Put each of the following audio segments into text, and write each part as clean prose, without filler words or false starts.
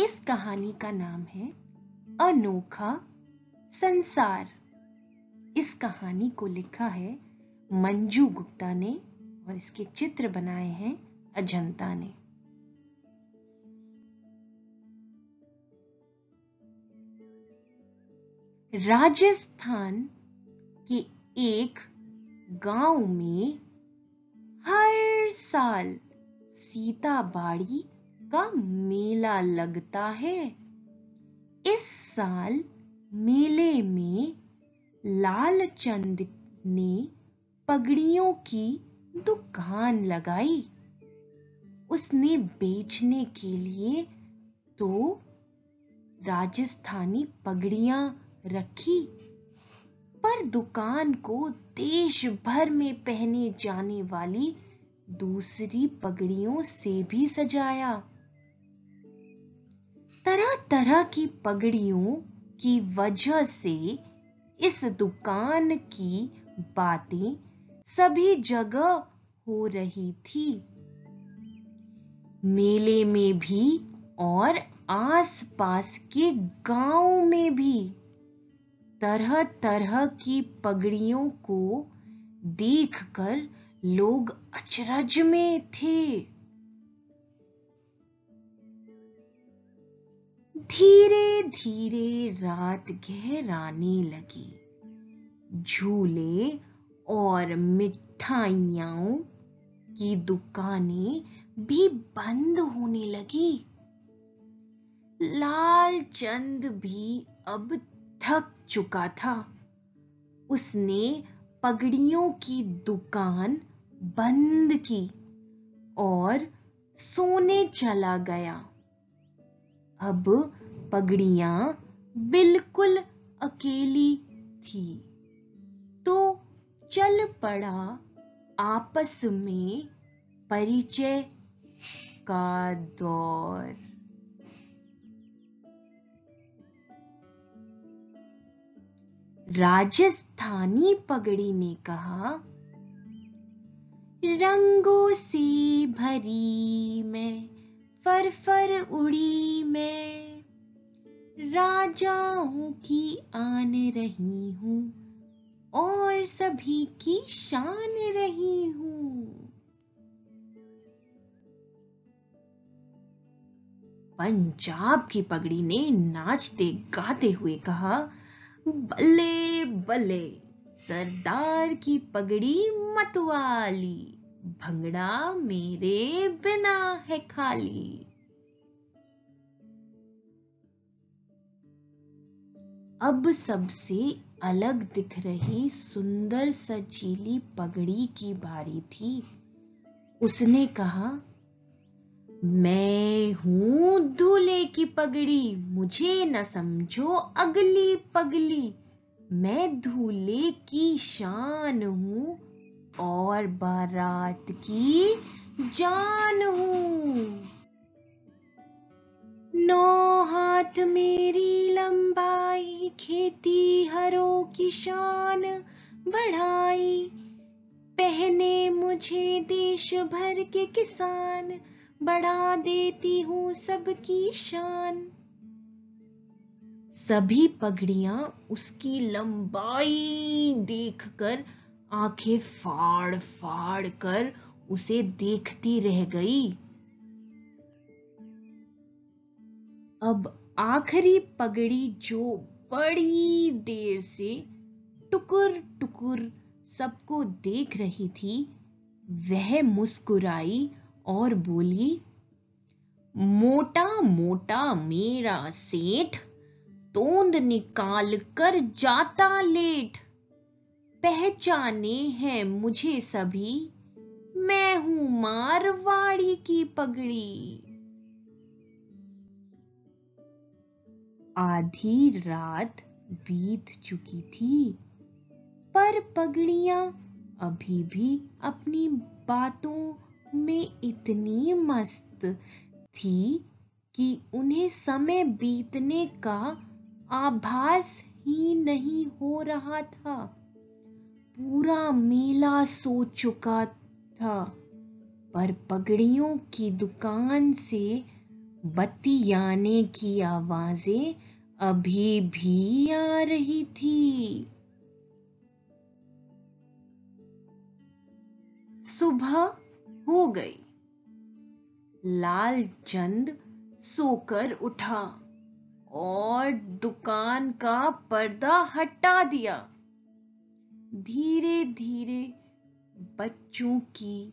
इस कहानी का नाम है अनोखा संसार। इस कहानी को लिखा है मंजू गुप्ता ने और इसके चित्र बनाए हैं अजंता ने। राजस्थान के एक गांव में हर साल सीताबाड़ी का मेला लगता है। इस साल मेले में लालचंद ने पगड़ियों की दुकान लगाई। उसने बेचने के लिए तो राजस्थानी पगड़ियां रखी, पर दुकान को देश भर में पहने जाने वाली दूसरी पगड़ियों से भी सजाया। तरह तरह की पगड़ियों की वजह से इस दुकान की बातें सभी जगह हो रही थी, मेले में भी और आसपास के गांव में भी। तरह तरह की पगड़ियों को देखकर लोग अचरज में थे। धीरे धीरे रात गहराने लगी। झूले और मिठाइयों की दुकानें भी बंद होने लगी। लालचंद भी अब थक चुका था। उसने पगड़ियों की दुकान बंद की और सोने चला गया। अब पगड़ियां बिल्कुल अकेली थी, तो चल पड़ा आपस में परिचय का दौर। राजस्थानी पगड़ी ने कहा, रंगों से भरी मैं फर उड़ी मैं, राजाओं की आन रही हूँ और सभी की शान रही हूँ। पंजाब की पगड़ी ने नाचते गाते हुए कहा, बल्ले बल्ले सरदार की पगड़ी मतवाली, भंगड़ा मेरे बिना है खाली। अब सबसे अलग दिख रही सुंदर सजीली पगड़ी की बारी थी। उसने कहा, मैं हूं दूल्हे की पगड़ी, मुझे न समझो अगली पगली। मैं दूल्हे की शान हूं और बारात की जान हूं। 9 हाथ मेरी लंबाई, खेती हरों की शान बढ़ाई। पहने मुझे देश भर के किसान, बढ़ा देती हूँ सबकी शान। सभी पगड़ियां उसकी लंबाई देखकर आंखें फाड़ फाड़ कर उसे देखती रह गई। अब आखिरी पगड़ी जो बड़ी देर से टुकुर टुकुर सबको देख रही थी, वह मुस्कुराई और बोली, मोटा मोटा मेरा सेठ, तोंद निकाल कर जाता लेट। पहचाने हैं मुझे सभी, मैं हूं मारवाड़ी की पगड़ी। आधी रात बीत चुकी थी, पर पगड़ियां अभी भी अपनी बातों में इतनी मस्त थी कि उन्हें समय बीतने का आभास ही नहीं हो रहा था। पूरा मेला सो चुका था, पर पगड़ियों की दुकान से बत्तियाने की आवाजें अभी भी आ रही थी। सुबह हो गई। लालचंद सोकर उठा और दुकान का पर्दा हटा दिया। धीरे धीरे बच्चों की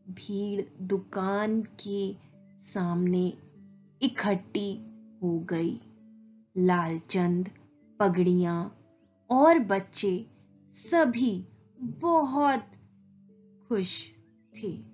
भीड़ दुकान के सामने इकट्ठी हो गई। लालचंद, पगड़ियां और बच्चे सभी बहुत खुश थे।